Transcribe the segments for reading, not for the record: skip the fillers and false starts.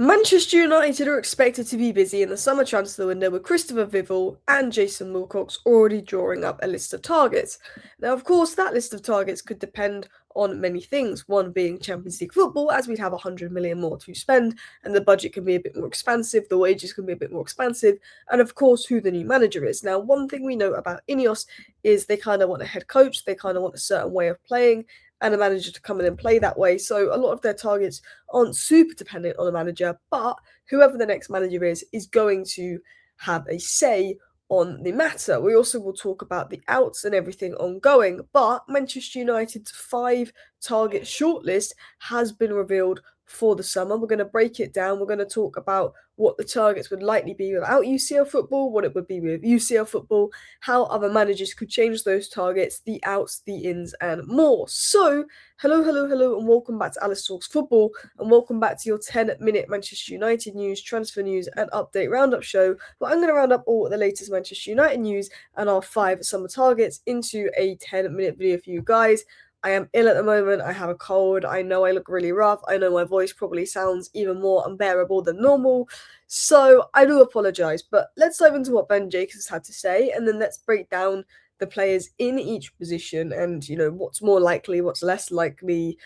Manchester United are expected to be busy in the summer transfer window with Christopher Vival and Jason Wilcox already drawing up a list of targets. Now, of course, that list of targets could depend on many things, one being Champions League football, as we'd have 100 million more to spend, and the budget can be a bit more expansive, the wages can be a bit more expansive, and of course, who the new manager is. Now, one thing we know about Ineos is they kind of want a head coach, they kind of want a certain way of playing, and a manager to come in and play that way. So a lot of their targets aren't super dependent on a manager, but whoever the next manager is going to have a say on the matter. We also will talk about the outs and everything ongoing, but Manchester United's 5 target shortlist has been revealed for the summer. We're going to break it down. We're going to talk about what the targets would likely be without UCL football, what it would be with UCL football, how other managers could change those targets, the outs, the ins, and more. So, hello, and welcome back to Alice Talks Football, and welcome back to your 10-minute Manchester United news, transfer news, and update roundup show. But I'm going to round up all the latest Manchester United news and our 5 summer targets into a 10-minute video for you guys. I am ill at the moment. I have a cold. I know I look really rough. I know my voice probably sounds even more unbearable than normal. So I do apologise. But let's dive into what Ben Jacobs had to say, and then let's break down the players in each position and, what's more likely, what's less likely,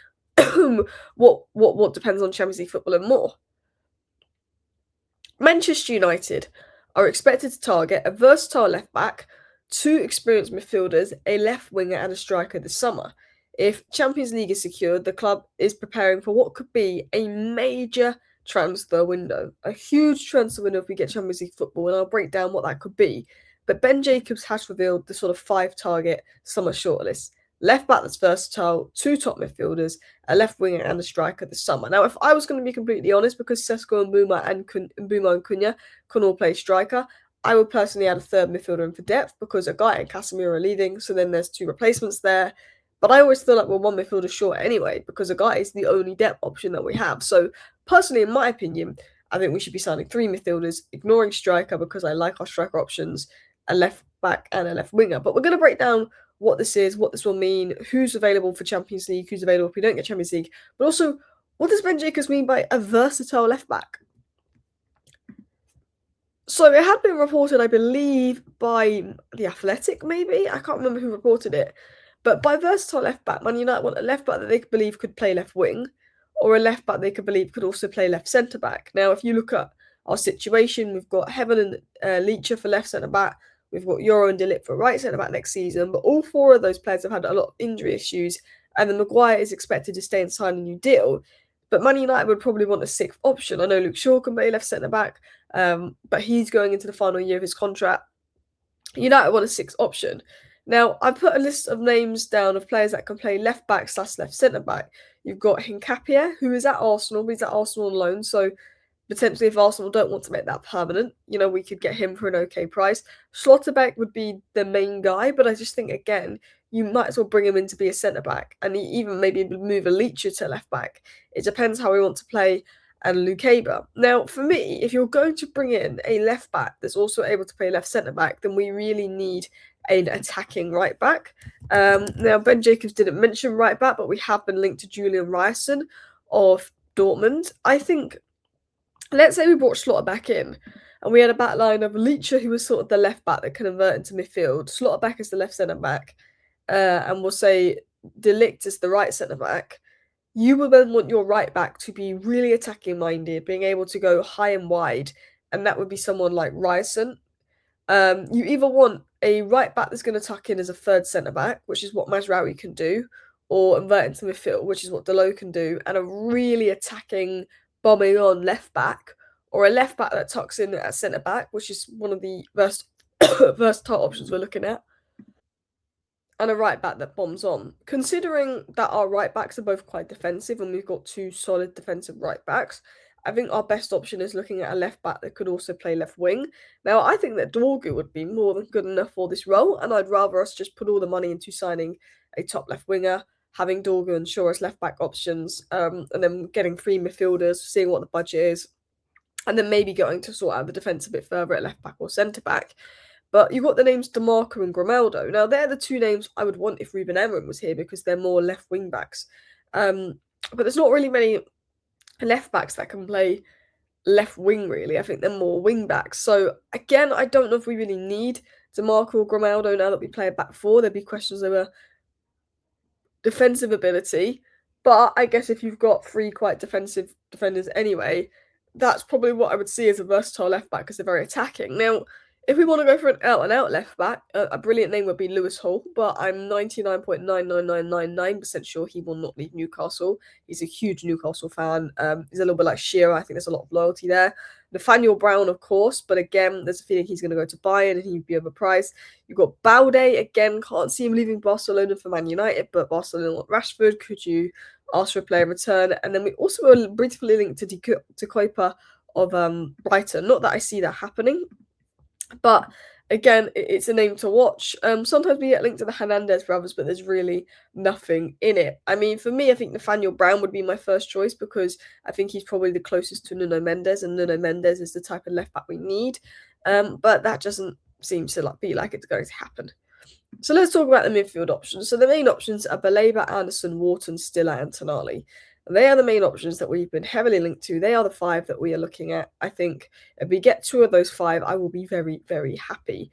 what depends on Champions League football and more. Manchester United are expected to target a versatile left back, 2 experienced midfielders, a left winger, and a striker this summer. If Champions League is secured, the club is preparing for what could be a major transfer window, a huge transfer window if we get Champions League football, and I'll break down what that could be. But Ben Jacobs has revealed the sort of 5 target summer shortlist. Left back that's versatile, 2 top midfielders, a left winger, and a striker this summer. Now, if I was going to be completely honest, because Sesko and Mbuma and Cunha can all play striker, I would personally add a third midfielder in for depth because a guy and Casemiro are leaving, so then there's 2 replacements there. But I always feel like we're 1 midfielder short anyway because a guy is the only depth option that we have. So personally, in my opinion, I think we should be signing 3 midfielders, ignoring striker because I like our striker options, a left back and a left winger. But we're going to break down what this is, what this will mean, who's available for Champions League, who's available if we don't get Champions League, but also what does Ben Jacobs mean by a versatile left back? So it had been reported, I believe, by The Athletic, maybe? I can't remember who reported it. But by versatile left back, Man United want a left back that they believe could play left wing, or a left back they could believe could also play left centre back. Now, if you look at our situation, we've got Heaven and Leacher for left centre back, we've got Euro and Dilip for right centre back next season, but all 4 of those players have had a lot of injury issues, and then Maguire is expected to stay and sign a new deal. But Man United would probably want a 6th option. I know Luke Shaw can play left centre back, but he's going into the final year of his contract. United want a 6th option. Now, I put a list of names down of players that can play left back / left centre back. You've got Hincapie, who is at Arsenal, but he's at Arsenal on loan, so potentially if Arsenal don't want to make that permanent, we could get him for an okay price. Schlotterbeck would be the main guy, but I just think, again, you might as well bring him in to be a centre back and even maybe move a Leacher to left back. It depends how we want to play, and Lukeba. Now, for me, if you're going to bring in a left back that's also able to play left centre back, then we really need an attacking right back. Now, Ben Jacobs didn't mention right back, but we have been linked to Julian Ryerson of Dortmund. I think, let's say we brought Schlotterbeck in, and we had a back line of Leacher, who was sort of the left back that can convert into midfield. Schlotterbeck is the left centre back, and we'll say De Ligt is the right centre back. You will then want your right back to be really attacking minded, being able to go high and wide, and that would be someone like Ryerson. You either want a right back that's going to tuck in as a third centre back, which is what Mazraoui can do, or invert into midfield, which is what Dalot can do, and a really attacking, bombing on left back, or a left back that tucks in at centre back, which is one of the versatile options we're looking at, and a right back that bombs on. Considering that our right backs are both quite defensive and we've got 2 solid defensive right backs, I think our best option is looking at a left back that could also play left wing. Now, I think that Dorgu would be more than good enough for this role, and I'd rather us just put all the money into signing a top left winger, having Dorgu and Shaw as left back options, and then getting 3 midfielders, seeing what the budget is, and then maybe going to sort out the defence a bit further at left back or centre back. But you've got the names DeMarco and Grimaldo. Now, they're the 2 names I would want if Ruben Amorim was here because they're more left wing backs. But there's not really many left backs that can play left wing, really. I think they're more wing backs. So again, I don't know if we really need DeMarco or Grimaldo now that we play a back four. There'd be questions over defensive ability. But I guess if you've got three quite defensive defenders anyway, that's probably what I would see as a versatile left back because they're very attacking. Now, if we want to go for an out and out left back, a brilliant name would be Lewis Hall, but I'm 99.99999% sure he will not leave Newcastle. He's a huge Newcastle fan. He's a little bit like Shearer. I think there's a lot of loyalty there. Nathaniel Brown, of course, but again, there's a feeling he's going to go to Bayern and he'd be overpriced. You've got Balde, again, can't see him leaving Barcelona for Man United, but Barcelona want Rashford. Could you ask for a player in return? And then we also are briefly linked to Kuiper of Brighton. Not that I see that happening, but again, it's a name to watch. Sometimes we get linked to the Hernandez brothers, but there's really nothing in it. I mean, for me, I think Nathaniel Brown would be my first choice because I think he's probably the closest to Nuno Mendes, and Nuno Mendes is the type of left back we need. But that doesn't seem to be like it's going to happen. So let's talk about the midfield options. So the main options are Baleba, Anderson, Wharton, Stiller, and Tonali. They are the main options that we've been heavily linked to. They are the five that we are looking at. I think if we get two of those five, I will be very, very happy.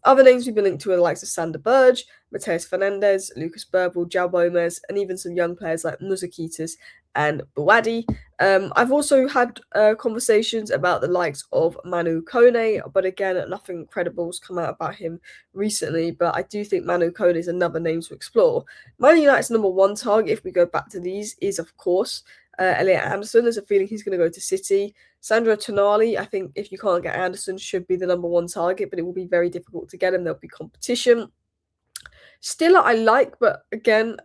Other names we've been linked to are the likes of Sander Berge, Mateus Fernandes, Lucas Bergvall, João Gomes, and even some young players like Muzakitas and Buwadi. I've also had conversations about the likes of Manu Kone, but again, nothing incredible has come out about him recently. But I do think Manu Kone is another name to explore. Man United's number one target, if we go back to these, is of course Elliot Anderson. There's a feeling he's going to go to City. Sandro Tonali, I think if you can't get Anderson, should be the number one target, but it will be very difficult to get him. There'll be competition. Stiller, I like, but again,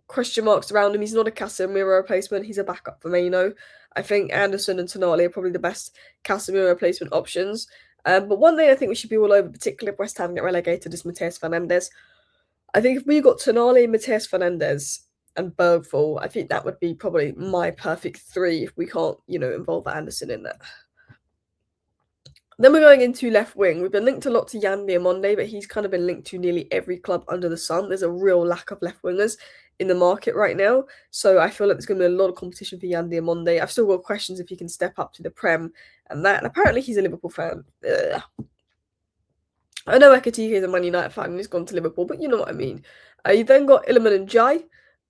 question marks around him. He's not a Casemiro replacement. He's a backup for Maino. I think Anderson and Tonali are probably the best Casemiro replacement options. But one thing I think we should be all over, particularly if West Ham get relegated, is Mateus Fernandes. I think if we got Tonali, Mateus Fernandes, and Bergvall, I think that would be probably my perfect three if we can't, involve Anderson in that. Then we're going into left wing. We've been linked a lot to Yan Diamonde, but he's kind of been linked to nearly every club under the sun. There's a real lack of left wingers in the market right now. So I feel like there's going to be a lot of competition for Yan Diamonde. I've still got questions if he can step up to the Prem and that. And apparently he's a Liverpool fan. Ugh. I know Ekatike is a Man United fan and he's gone to Liverpool, but you know what I mean. You then got Iliman Ndiaye.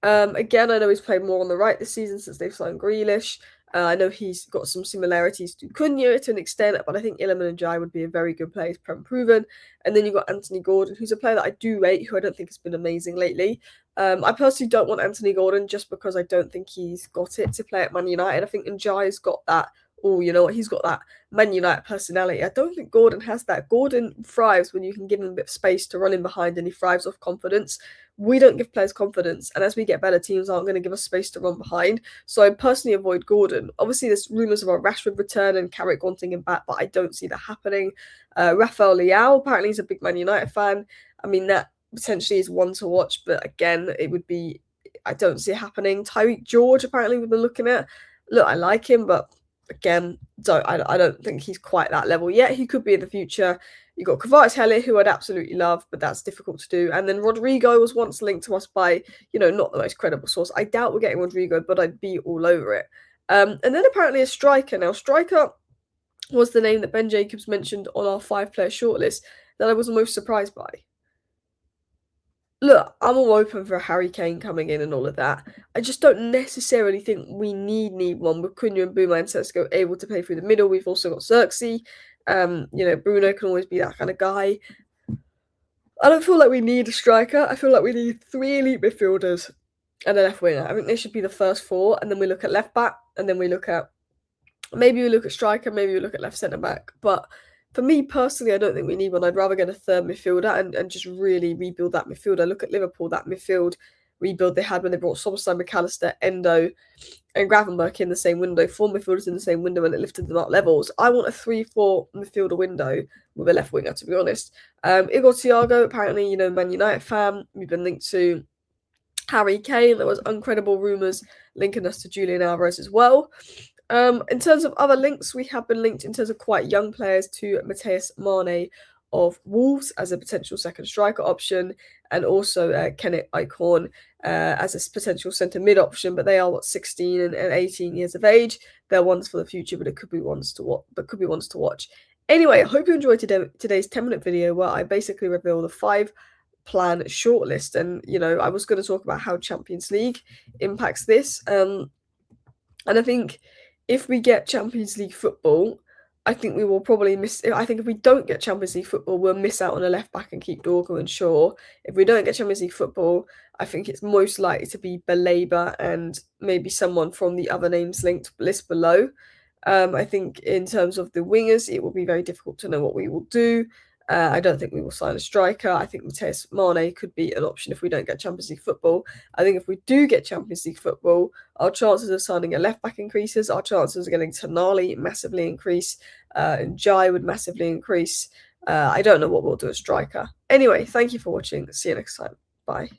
Again, I know he's played more on the right this season since they've signed Grealish. I know he's got some similarities to Cunha to an extent, but I think Iliman Ndiaye would be a very good player, proven. And then you've got Anthony Gordon, who's a player that I do rate, who I don't think has been amazing lately. I personally don't want Anthony Gordon just because I don't think he's got it to play at Man United. I think Ndiaye's got that. Oh, you know what? He's got that Man United personality. I don't think Gordon has that. Gordon thrives when you can give him a bit of space to run in behind, and he thrives off confidence. We don't give players confidence, and as we get better, teams aren't going to give us space to run behind. So I personally avoid Gordon. Obviously, there's rumours about Rashford return and Carrick wanting him back, but I don't see that happening. Rafael Leao, apparently he's a big Man United fan. I mean, that potentially is one to watch, but again, it would be, I don't see it happening. Tyreek George, apparently we've been looking at. Look, I like him, but again, I don't think he's quite that level yet. He could be in the future. You've got Kvaratskhelia, who I'd absolutely love, but that's difficult to do. And then Rodrigo was once linked to us by, not the most credible source. I doubt we're getting Rodrigo, but I'd be all over it. And then apparently a striker. Now, striker was the name that Ben Jacobs mentioned on our 5-player shortlist that I was most surprised by. Look, I'm all open for Harry Kane coming in and all of that. I just don't necessarily think we need one with Cunha and Bouma and Sesko able to play through the middle. We've also got Xerxes. Bruno can always be that kind of guy. I don't feel like we need a striker. I feel like we need 3 elite midfielders and a left winger. I think they should be the first 4, and then we look at left back, and then we look at striker, maybe we look at left centre back. But for me personally, I don't think we need one. I'd rather get a third midfielder and just really rebuild that midfield. I look at Liverpool, that midfield rebuild they had when they brought Solskjaer, McAllister, Endo, and Gravenberch in the same window, 4 midfielders in the same window, and it lifted them up levels. I want a 3-4 midfielder window with a left winger, to be honest. Igor Thiago, apparently, Man United fan. We've been linked to Harry Kane. There was incredible rumours linking us to Julian Alvarez as well. In terms of other links, we have been linked in terms of quite young players to Mateus Mane of Wolves as a potential second striker option, and also Kenneth Eichhorn as a potential centre mid option. But they are 16 and 18 years of age. They're ones for the future, but it could be ones to watch. Anyway, I hope you enjoyed today's 10-minute video where I basically reveal the 5-plan shortlist. And I was going to talk about how Champions League impacts this. And I think if we get Champions League football, I think we will probably miss. I think if we don't get Champions League football, we'll miss out on a left back and keep Dorgo and Shaw. If we don't get Champions League football, I think it's most likely to be Baleba and maybe someone from the other names linked list below. I think in terms of the wingers, it will be very difficult to know what we will do. I don't think we will sign a striker. I think Matheus Mane could be an option if we don't get Champions League football. I think if we do get Champions League football, our chances of signing a left back increases. Our chances of getting Tonali massively increase. And Jai would massively increase. I don't know what we'll do as striker. Anyway, thank you for watching. See you next time. Bye.